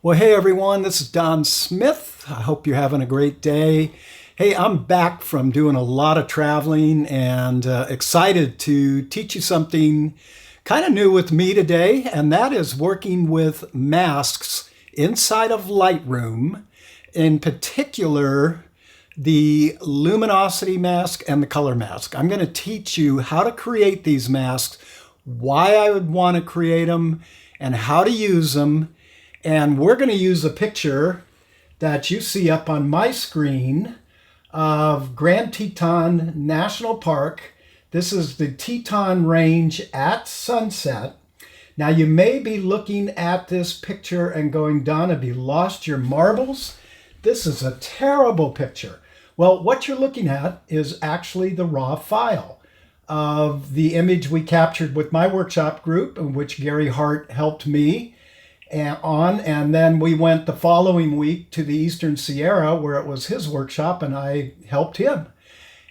Well, hey everyone, this is Don Smith. I hope you're having a great day. Hey, I'm back from doing a lot of traveling and excited to teach you something kind of new with me today, and that is working with masks inside of Lightroom, in particular the luminosity mask and the color mask. I'm going to teach you how to create these masks, why I would want to create them, and how to use them. And we're going to use a picture that you see up on my screen of Grand Teton National Park. This is the Teton Range at sunset. Now you may be looking at this picture and going, Don, have you lost your marbles? This is a terrible picture. Well, what you're looking at is actually the raw file of the image we captured with my workshop group, in which Gary Hart helped me and then we went the following week to the Eastern Sierra, where it was his workshop, and I helped him.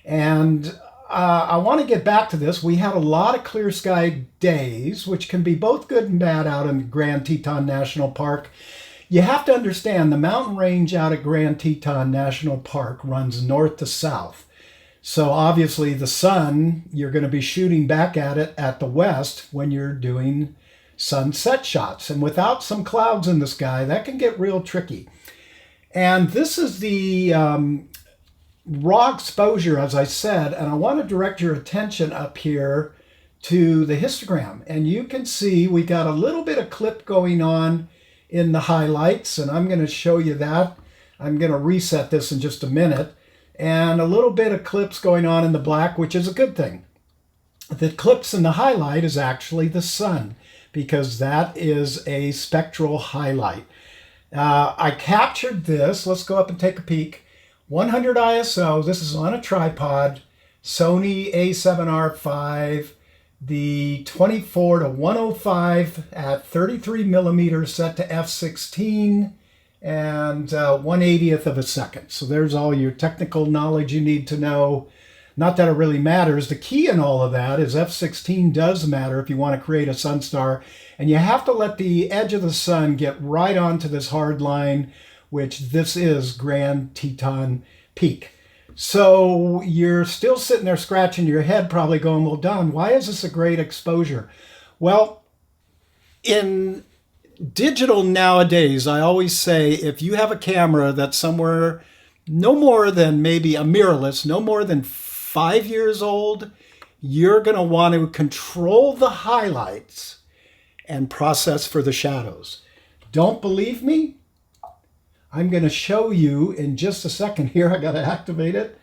And I want to get back to this. We had a lot of clear sky days, which can be both good and bad out in Grand Teton National Park. You have to understand the mountain range out at Grand Teton National Park runs north to south. So obviously the sun, you're going to be shooting back at it at the west when you're doing sunset shots. And without some clouds in the sky, that can get real tricky. And this is the raw exposure, as I said, and I want to direct your attention up here to the histogram. And you can see we got a little bit of clip going on in the highlights, and I'm going to show you that. I'm going to reset this in just a minute. And a little bit of clips going on in the black, which is a good thing. The clips in the highlight is actually the sun, because that is a spectral highlight. I captured this. Let's go up and take a peek. 100 ISO. This is on a tripod. Sony A7R5. The 24 to 105 at 33 millimeters set to f16 and 1/80th of a second. So there's all your technical knowledge you need to know. Not that it really matters. The key in all of that is f16 does matter if you want to create a sun star. And you have to let the edge of the sun get right onto this hard line, which this is Grand Teton Peak. So you're still sitting there scratching your head, probably going, well, Don, why is this a great exposure? Well, in digital nowadays, I always say if you have a camera that's somewhere no more than maybe a mirrorless, no more than 5 years old, you're going to want to control the highlights and process for the shadows. Don't believe me? I'm going to show you in just a second here. I got to activate it.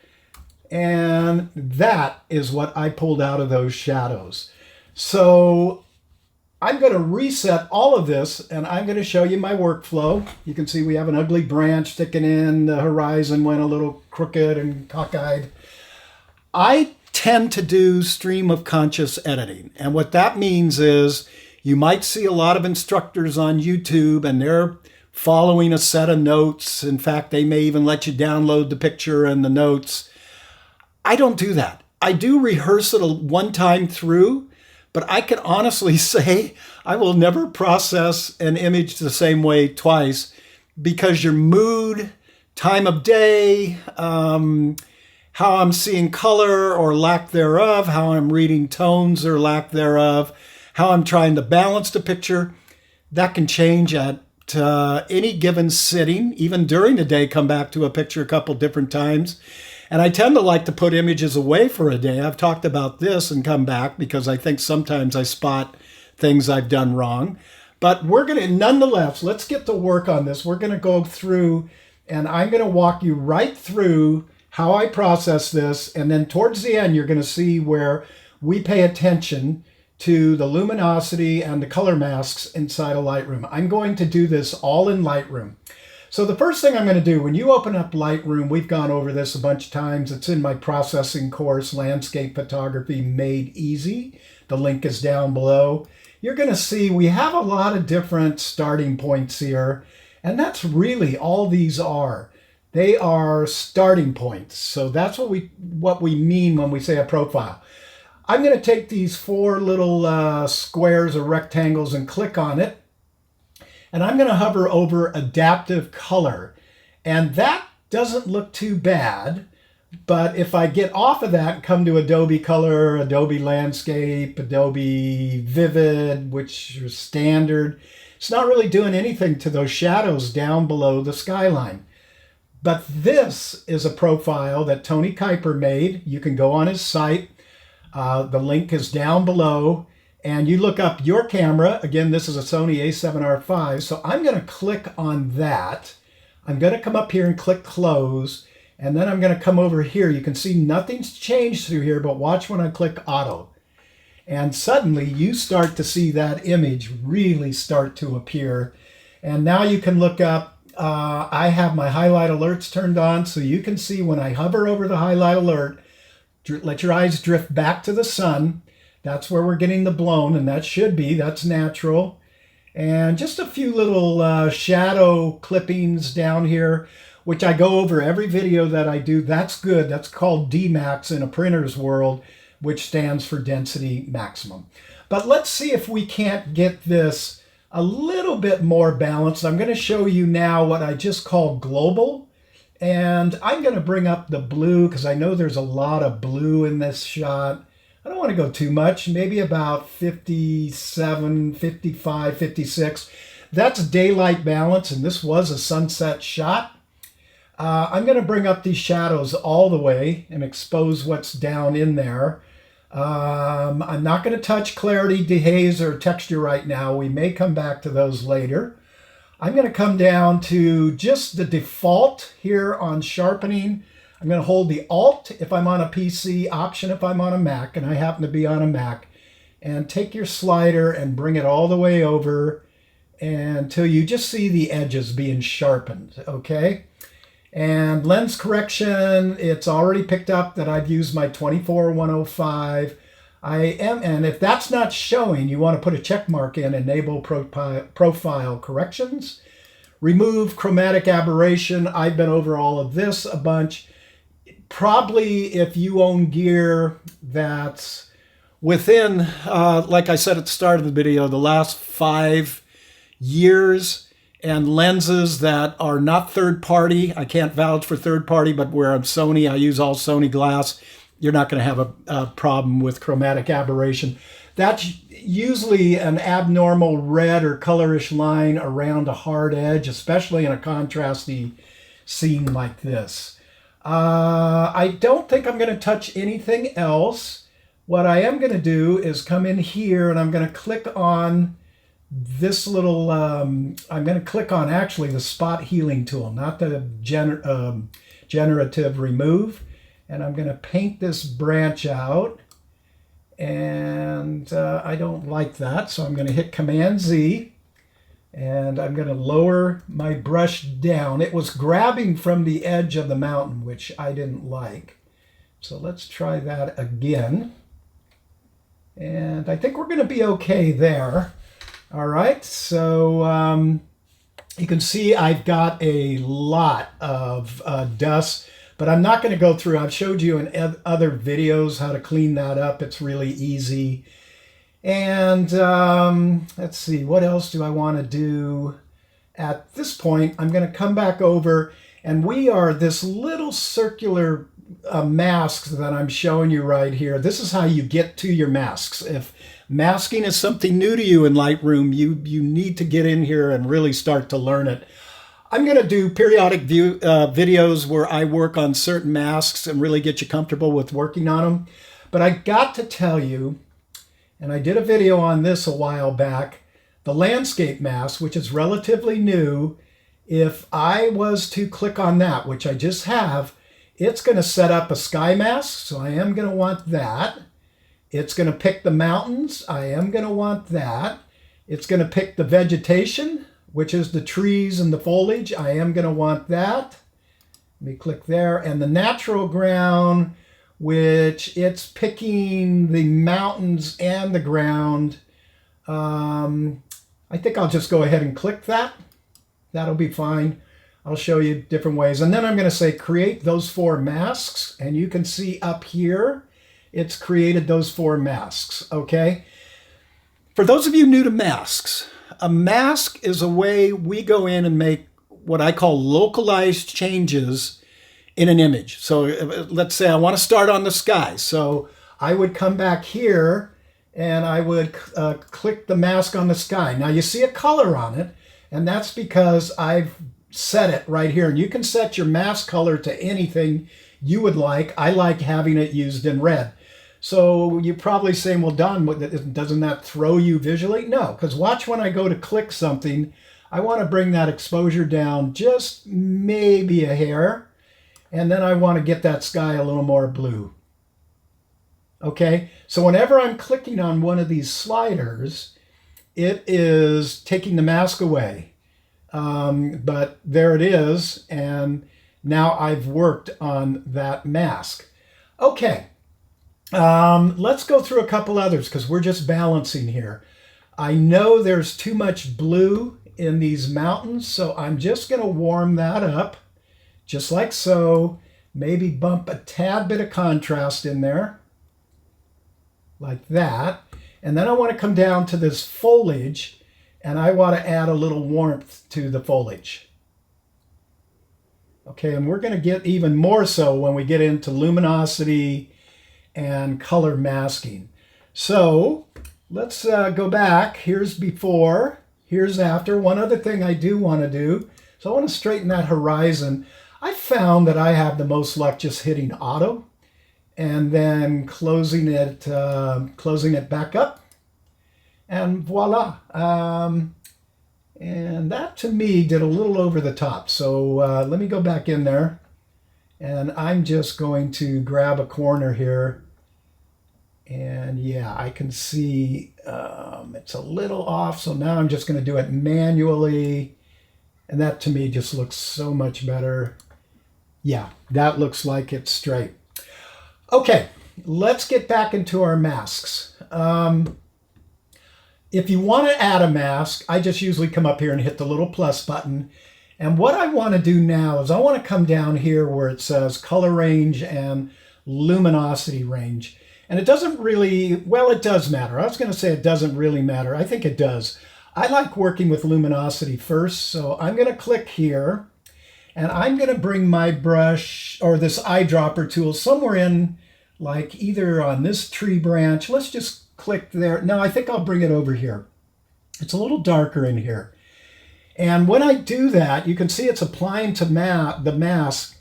And that is what I pulled out of those shadows. So I'm going to reset all of this, and I'm going to show you my workflow. You can see we have an ugly branch sticking in. The horizon went a little crooked and cockeyed. I tend to do stream of conscious editing. And what that means is you might see a lot of instructors on YouTube, and they're following a set of notes. In fact, they may even let you download the picture and the notes. I don't do that. I do rehearse it one time through, but I can honestly say I will never process an image the same way twice, because your mood, time of day, how I'm seeing color or lack thereof, how I'm reading tones or lack thereof, how I'm trying to balance the picture, that can change at any given sitting. Even during the day, come back to a picture a couple different times. And I tend to like to put images away for a day. I've talked about this and come back because I think sometimes I spot things I've done wrong. But we're going to, nonetheless, let's get to work on this. We're going to go through, and I'm going to walk you right through how I process this. And then towards the end, you're going to see where we pay attention to the luminosity and the color masks inside of Lightroom. I'm going to do this all in Lightroom. So the first thing I'm going to do, when you open up Lightroom, we've gone over this a bunch of times. It's in my processing course, Landscape Photography Made Easy. The link is down below. You're going to see we have a lot of different starting points here. And that's really all these are. They are starting points. So that's what we mean when we say a profile. I'm going to take these four little squares or rectangles and click on it. and I'm going to hover over adaptive color. And that doesn't look too bad. But if I get off of that and come to Adobe Color, Adobe Landscape, Adobe Vivid, which is standard, it's not really doing anything to those shadows down below the skyline. But this is a profile that Tony Kuiper made. You can go on his site. The link is down below. And you look up your camera. Again, this is a Sony a7R5. So I'm going to click on that. I'm going to come up here and click Close. And then I'm going to come over here. You can see nothing's changed through here, but watch when I click Auto. And suddenly you start to see that image really start to appear. And now you can look up, I have my highlight alerts turned on, so you can see when I hover over the highlight alert, let your eyes drift back to the sun. That's where we're getting the blown, and that should be, that's natural. And just a few little shadow clippings down here, which I go over every video that I do. That's good. That's called DMAX in a printer's world, which stands for density maximum. But let's see if we can't get this a little bit more balanced. I'm going to show you now what I just call global. And I'm going to bring up the blue because I know there's a lot of blue in this shot. I don't want to go too much, maybe about 57, 55, 56. That's daylight balance, and this was a sunset shot. I'm going to bring up these shadows all the way and expose what's down in there. I'm not going to touch clarity, dehaze, or texture right now. We may come back to those later. I'm going to come down to just the default here on sharpening. I'm going to hold the Alt if I'm on a PC, Option if I'm on a Mac, and I happen to be on a Mac. And take your slider and bring it all the way over until you just see the edges being sharpened, okay? And lens correction, it's already picked up that I've used my 24-105. And if that's not showing, you want to put a check mark in, enable profile corrections. Remove chromatic aberration. I've been over all of this a bunch. Probably if you own gear that's within, like I said at the start of the video, the last 5 years, and lenses that are not third party. I can't vouch for third party, but where I'm Sony, I use all Sony glass. You're not going to have a problem with chromatic aberration. That's usually an abnormal red or colorish line around a hard edge, especially in a contrasty scene like this. I don't think I'm going to touch anything else. What I am going to do is come in here and I'm going to click on this little, I'm going to click on actually the spot healing tool, not the generative remove. And I'm going to paint this branch out. And I don't like that, so I'm going to hit Command Z. And I'm going to lower my brush down. It was grabbing from the edge of the mountain, which I didn't like. So let's try that again. And I think we're going to be okay there. All right, so you can see I've got a lot of dust, but I'm not going to go through. I've showed you in other videos how to clean that up. It's really easy. And let's see, what else do I want to do? At this point, I'm going to come back over, and we are this little circular masks that I'm showing you right here. This is how you get to your masks. If masking is something new to you in Lightroom, you need to get in here and really start to learn it. I'm going to do periodic videos where I work on certain masks and really get you comfortable with working on them. But I got to tell you, and I did a video on this a while back, the landscape mask, which is relatively new, if I was to click on that, which I just have, it's going to set up a sky mask, so I am going to want that. It's going to pick the mountains. I am going to want that. It's going to pick the vegetation, which is the trees and the foliage. I am going to want that. Let me click there. And the natural ground, which it's picking the mountains and the ground. I think I'll just go ahead and click that. That'll be fine. I'll show you different ways. And then I'm going to say create those 4 masks. And you can see up here, it's created those 4 masks, okay? For those of you new to masks, A mask is a way we go in and make what I call localized changes in an image. So let's say I want to start on the sky. So I would come back here and I would click the mask on the sky. Now you see a color on it, and that's because I've set it right here. And you can set your mask color to anything you would like. I like having it used in red. So you're probably saying, well, Don, doesn't that throw you visually? No, because watch when I go to click something, I want to bring that exposure down just maybe a hair. And then I want to get that sky a little more blue. Okay, so whenever I'm clicking on one of these sliders, it is taking the mask away. But there it is, and now I've worked on that mask. Okay, let's go through a couple others because we're just balancing here. I know there's too much blue in these mountains, so I'm just going to warm that up, just like so. Maybe bump a tad bit of contrast in there. Like that. And then I want to come down to this foliage and I want to add a little warmth to the foliage. Okay, and we're going to get even more so when we get into luminosity and color masking. So let's go back. Here's before, here's after. One other thing I do want to do, so I want to straighten that horizon. I found that I have the most luck just hitting auto and then closing it back up, and voila. And that to me did a little over the top. So let me go back in there, and I'm just going to grab a corner here. And yeah, I can see it's a little off. So now I'm just going to do it manually. And that to me just looks so much better. Yeah, that looks like it's straight. Okay, let's get back into our masks. If you want to add a mask, I just usually come up here and hit the little plus button. And what I want to do now is I want to come down here where it says color range and luminosity range. And it doesn't really, well, it does matter. I was going to say it doesn't really matter. I think it does. I like working with luminosity first. So I'm going to click here. And I'm going to bring my brush or this eyedropper tool somewhere in, like either on this tree branch. Let's just click there. No, I think I'll bring it over here. It's a little darker in here. And when I do that, you can see it's applying to the mask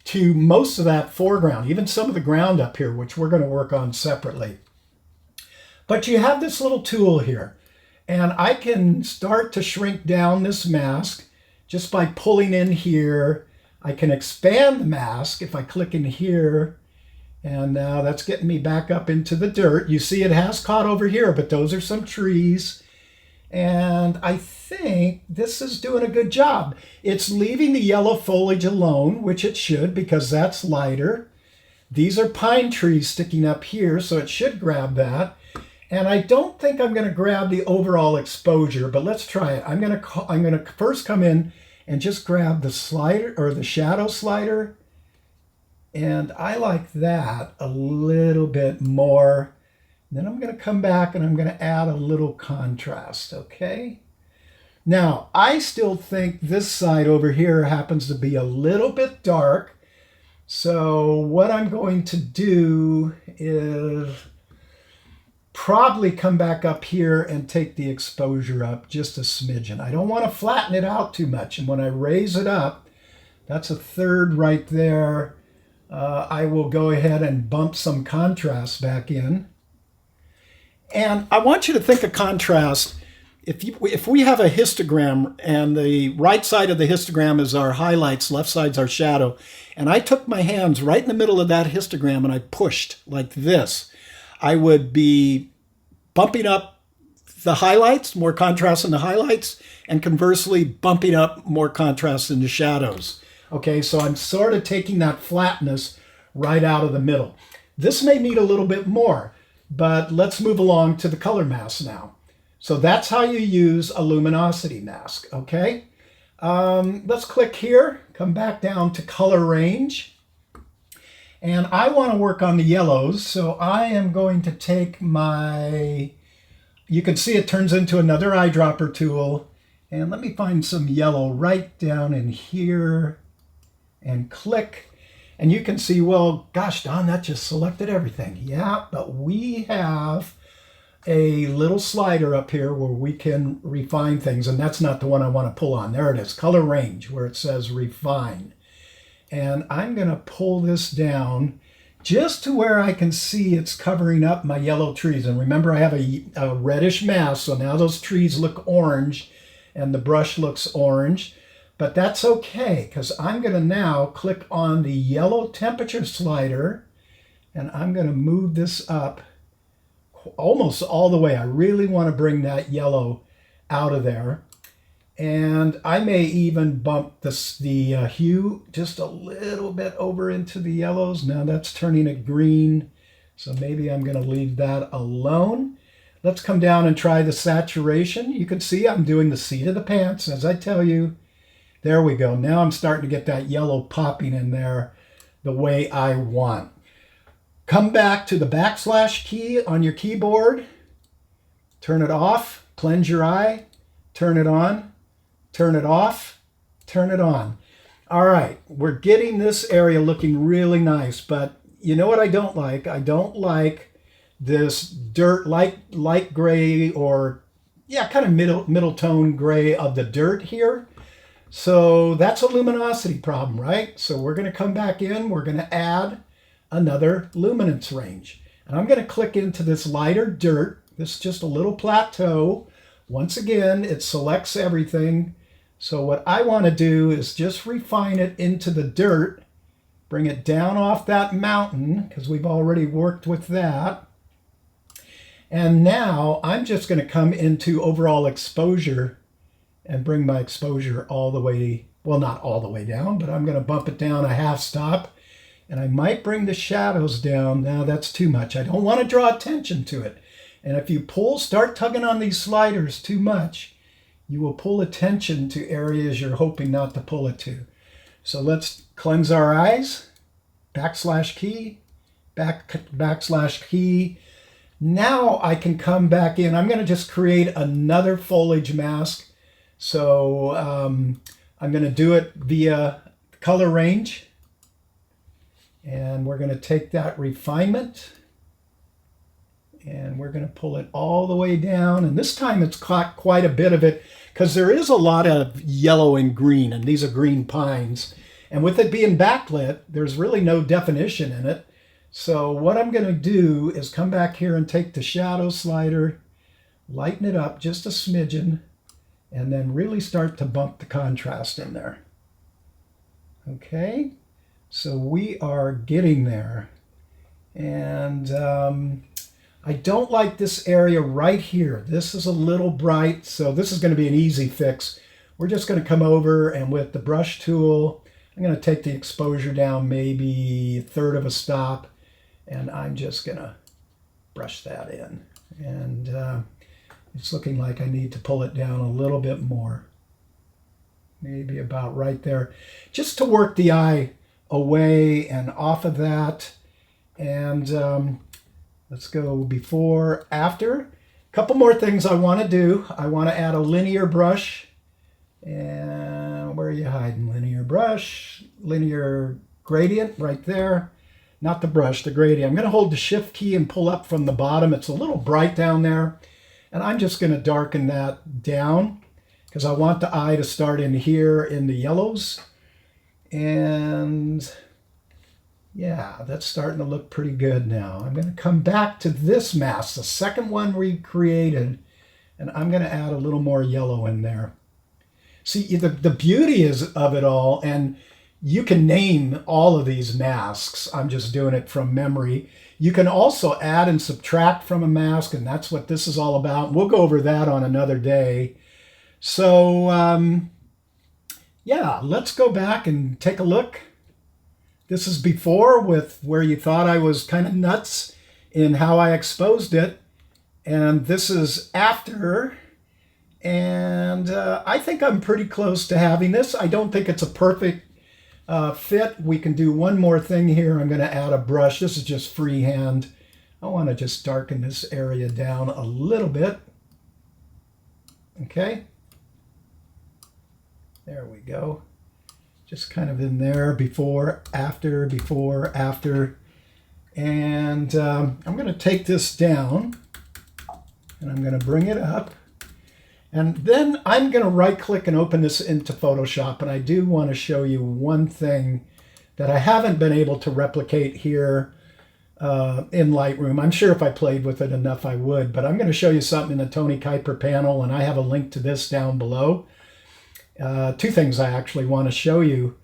to most of that foreground, even some of the ground up here, which we're going to work on separately. But you have this little tool here, and I can start to shrink down this mask just by pulling in here. I can expand the mask if I click in here, and now that's getting me back up into the dirt. You see it has caught over here, but those are some trees. And I think this is doing a good job. It's leaving the yellow foliage alone, which it should because that's lighter. These are pine trees sticking up here, so it should grab that. And I don't think I'm going to grab the overall exposure, but let's try it. I'm going to first come in and just grab the slider or the shadow slider. And I like that a little bit more. Then I'm going to come back and I'm going to add a little contrast, okay? Now, I still think this side over here happens to be a little bit dark. So what I'm going to do is probably come back up here and take the exposure up just a smidgen. I don't want to flatten it out too much. And when I raise it up, that's a third right there. I will go ahead and bump some contrast back in. And I want you to think of contrast. If we have a histogram and the right side of the histogram is our highlights, left side's our shadow, and I took my hands right in the middle of that histogram and I pushed like this, I would be bumping up the highlights, more contrast in the highlights, and conversely bumping up more contrast in the shadows. Okay, so I'm sort of taking that flatness right out of the middle. This may need a little bit more, but let's move along to the color mask now. So that's how you use a luminosity mask, okay? Let's click here, come back down to color range. And I want to work on the yellows, so I am going to take my you can see it turns into another eyedropper tool. And let me find some yellow right down in here and click. And you can see, well, gosh, Don, that just selected everything. Yeah, but we have a little slider up here where we can refine things, and that's not the one I want to pull on. There it is, color range, where it says refine. And I'm going to pull this down just to where I can see it's covering up my yellow trees. And remember, I have a reddish mask, so now those trees look orange and the brush looks orange. But that's okay, because I'm going to now click on the yellow temperature slider, and I'm going to move this up almost all the way. I really want to bring that yellow out of there. And I may even bump the hue just a little bit over into the yellows. Now that's turning it green, so maybe I'm going to leave that alone. Let's come down and try the saturation. You can see I'm doing the seat of the pants, as I tell you. There we go. Now I'm starting to get that yellow popping in there the way I want. Come back to the backslash key on your keyboard. Turn it off. Cleanse your eye. Turn it on. Turn it off. Turn it on. All right. We're getting this area looking really nice, but you know what I don't like? I don't like this dirt, light gray, or yeah, kind of middle tone gray of the dirt here. So that's a luminosity problem, right? So we're going to come back in, we're going to add another luminance range. And I'm going to click into this lighter dirt. This is just a little plateau. Once again, it selects everything. So what I want to do is just refine it into the dirt, bring it down off that mountain, because we've already worked with that. And now I'm just going to come into overall exposure and bring my exposure all the way, well, not all the way down, but I'm going to bump it down a half stop. And I might bring the shadows down. Now that's too much. I don't want to draw attention to it. And if you start tugging on these sliders too much, you will pull attention to areas you're hoping not to pull it to. So let's cleanse our eyes. Backslash key, backslash key. Now I can come back in. I'm going to just create another foliage mask. So I'm going to do it via color range. And we're going to take that refinement and we're going to pull it all the way down. And this time it's caught quite a bit of it because there is a lot of yellow and green, and these are green pines. And with it being backlit, there's really no definition in it. So what I'm going to do is come back here and take the shadow slider, lighten it up just a smidgen, and then really start to bump the contrast in there. Okay, so we are getting there. And I don't like this area right here. This is a little bright, so this is going to be an easy fix. We're just going to come over and with the brush tool, I'm going to take the exposure down maybe a third of a stop, and I'm just going to brush that in. And it's looking like I need to pull it down a little bit more. Maybe about right there. Just to work the eye away and off of that. And let's go before, after. A couple more things I want to do. I want to add a linear brush. And where are you hiding? Linear brush, linear gradient right there. Not the brush, the gradient. I'm going to hold the shift key and pull up from the bottom. It's a little bright down there. And I'm just going to darken that down because I want the eye to start in here in the yellows. And yeah, that's starting to look pretty good now. I'm going to come back to this mask, the second one we created, and I'm going to add a little more yellow in there. See, the beauty is of it all, and you can name all of these masks. I'm just doing it from memory. You can also add and subtract from a mask, and that's what this is all about. We'll go over that on another day. So, yeah, let's go back and take a look. This is before with where you thought I was kind of nuts in how I exposed it. And this is after. And I think I'm pretty close to having this. I don't think it's a perfect fit. We can do one more thing here. I'm going to add a brush. This is just freehand. I want to just darken this area down a little bit. Okay. There we go. Just kind of in there, before, after, and I'm going to take this down and I'm going to bring it up, and then I'm going to right click and open this into Photoshop. And I do want to show you one thing that I haven't been able to replicate here in Lightroom. I'm sure if I played with it enough I would, but I'm going to show you something in the Tony Kuiper panel, and I have a link to this down below. Two things I actually want to show you.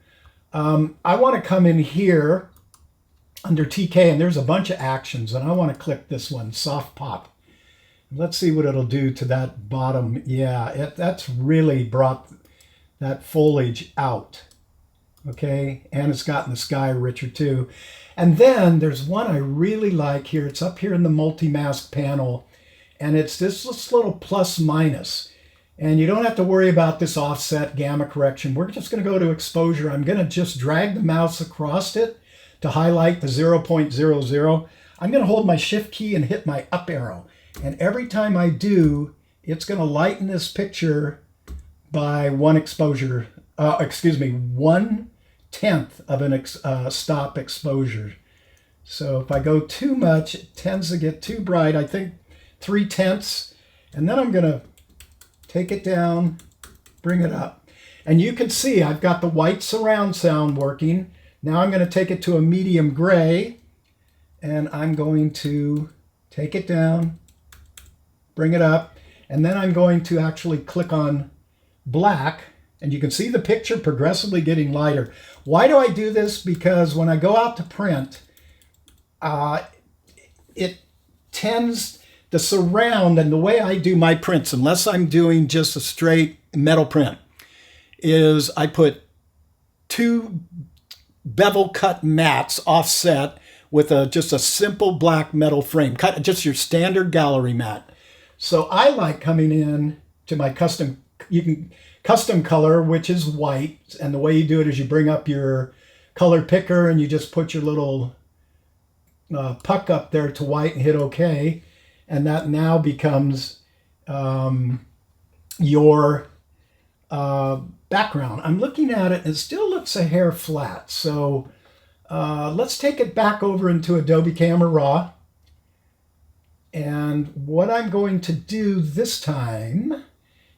I want to come in here under TK, and there's a bunch of actions, and I want to click this one, Soft Pop. Let's see what it'll do to that bottom. Yeah, that's really brought that foliage out. Okay, and it's gotten the sky richer too. And then there's one I really like here. It's up here in the multi-mask panel, and it's this little plus minus. And you don't have to worry about this offset gamma correction. We're just going to go to exposure. I'm going to just drag the mouse across it to highlight the 0.00. I'm going to hold my shift key and hit my up arrow. And every time I do, it's going to lighten this picture by 1/10 of an stop exposure. So if I go too much, it tends to get too bright. I think 3/10. And then I'm going to take it down, bring it up. And you can see I've got the white surround sound working. Now I'm going to take it to a medium gray, and I'm going to take it down, bring it up, and then I'm going to actually click on black, and you can see the picture progressively getting lighter. Why do I do this? Because when I go out to print, it tends, the surround, and the way I do my prints, unless I'm doing just a straight metal print, is I put 2 bevel cut mats offset with just a simple black metal frame, just your standard gallery mat. So I like coming in to my custom color, which is white. And the way you do it is you bring up your color picker and you just put your little puck up there to white and hit OK. And that now becomes your background. I'm looking at it, and it still looks a hair flat. So let's take it back over into Adobe Camera Raw. And what I'm going to do this time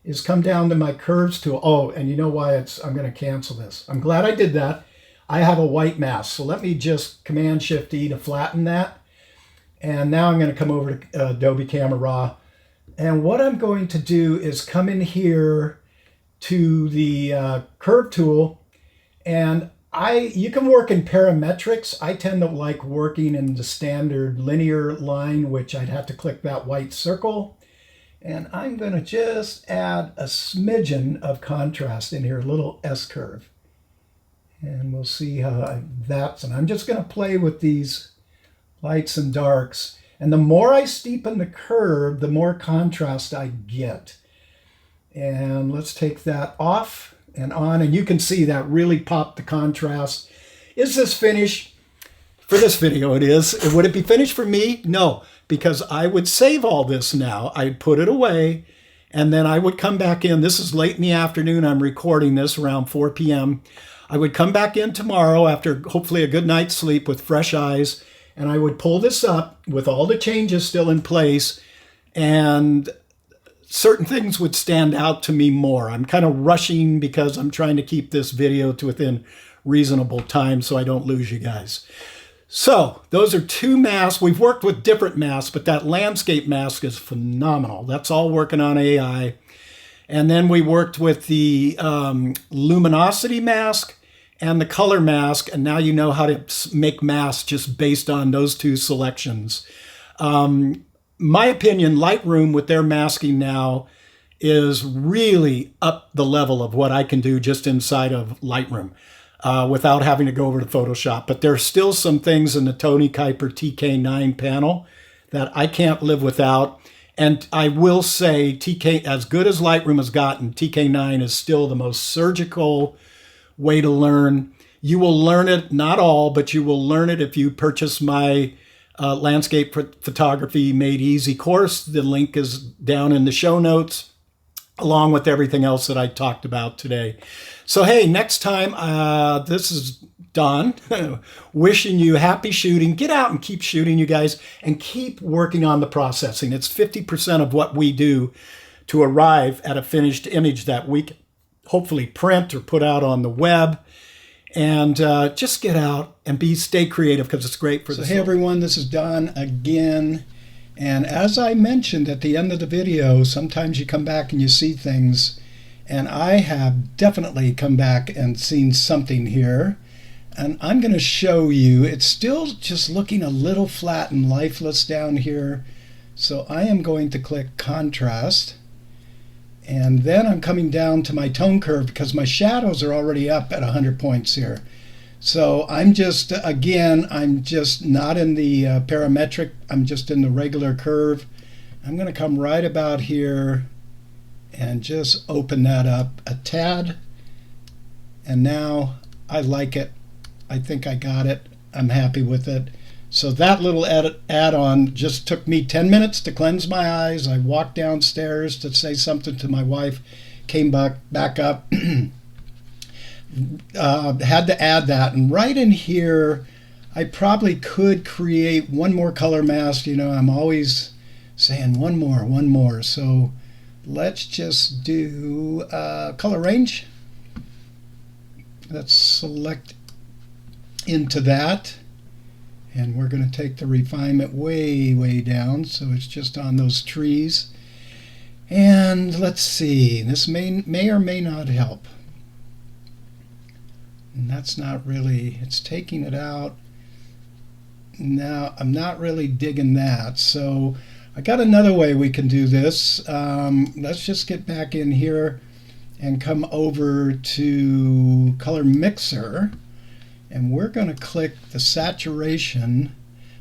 is come down to my curves tool. Oh, and you know why I'm going to cancel this. I'm glad I did that. I have a white mask. So let me just Command-Shift-E to flatten that. And now I'm going to come over to Adobe Camera Raw. And what I'm going to do is come in here to the curve tool. And you can work in parametrics. I tend to like working in the standard linear line, which I'd have to click that white circle. And I'm going to just add a smidgen of contrast in here, a little S-curve. And we'll see how that's, and I'm just going to play with these lights and darks. And the more I steepen the curve, the more contrast I get. And let's take that off and on, and you can see that really popped the contrast. Is this finished? For this video it is. Would it be finished for me? No, because I would save all this now. I'd put it away, and then I would come back in. This is late in the afternoon. I'm recording this around 4 p.m. I would come back in tomorrow after hopefully a good night's sleep with fresh eyes, and I would pull this up with all the changes still in place, and certain things would stand out to me more. I'm kind of rushing because I'm trying to keep this video to within reasonable time so I don't lose you guys. So those are 2 masks. We've worked with different masks, but that landscape mask is phenomenal. That's all working on AI. And then we worked with the luminosity mask and the color mask, and now you know how to make masks just based on those 2 selections. My opinion, Lightroom with their masking now is really up the level of what I can do just inside of Lightroom without having to go over to Photoshop. But there's still some things in the Tony Kuiper TK9 panel that I can't live without. And I will say, as good as Lightroom has gotten, TK9 is still the most surgical way to learn. You will learn it, not all, but you will learn it if you purchase my Landscape Photography Made Easy course. The link is down in the show notes. along with everything else that I talked about today. So, hey, next time, this is Don, wishing you happy shooting. Get out and keep shooting, you guys, and keep working on the processing. It's 50% of what we do to arrive at a finished image that we can hopefully print or put out on the web. And just get out and stay creative, because it's great for the soul. Hey everyone, this is Don again. And as I mentioned at the end of the video, sometimes you come back and you see things. And I have definitely come back and seen something here. And I'm going to show you. It's still just looking a little flat and lifeless down here. So I am going to click Contrast. And then I'm coming down to my tone curve because my shadows are already up at 100 points here. So I'm just, again, I'm just not in the parametric. I'm just in the regular curve. I'm going to come right about here and just open that up a tad. And now I like it. I think I got it. I'm happy with it. So that little add-on just took me 10 minutes to cleanse my eyes. I walked downstairs to say something to my wife, came back up, had to add that. And right in here, I probably could create one more color mask. You know, I'm always saying one more. So let's just do color range. Let's select into that. And we're going to take the refinement way down, so it's just on those trees. And let's see, this may or may not help. And that's not really, it's taking it out. Now, I'm not really digging that. So I got another way we can do this. Let's just get back in here and come over to Color Mixer. And we're going to click the saturation,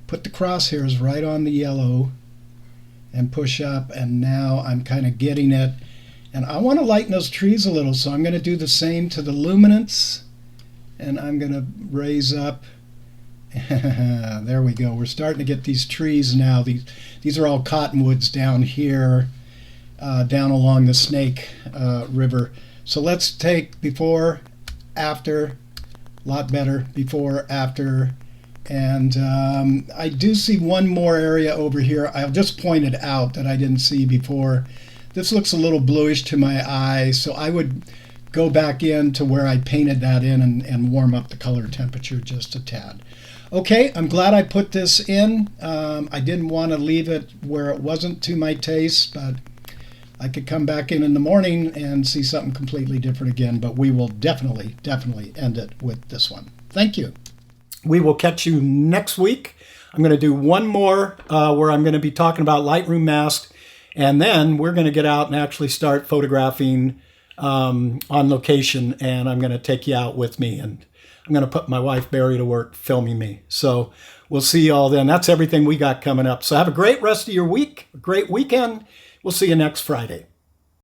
put the crosshairs right on the yellow, and push up. And now I'm kind of getting it. And I want to lighten those trees a little, so I'm going to do the same to the luminance. And I'm going to raise up. There we go. We're starting to get these trees now. These are all cottonwoods down here, down along the Snake River. So let's take before, after. Lot better before, after. And I do see one more area over here. I'll just point it out that I didn't see before. This looks a little bluish to my eye, so I would go back in to where I painted that in and warm up the color temperature just a tad. Okay, I'm glad I put this in. I didn't want to leave it where it wasn't to my taste, but I could come back in the morning and see something completely different again, but we will definitely end it with this one. Thank you. We will catch you next week. I'm going to do one more where I'm going to be talking about Lightroom masks, and then we're going to get out and actually start photographing on location, and I'm going to take you out with me, and I'm going to put my wife Beri to work filming me. So we'll see you all then. That's everything we got coming up. So have a great rest of your week, a great weekend. We'll see you next Friday.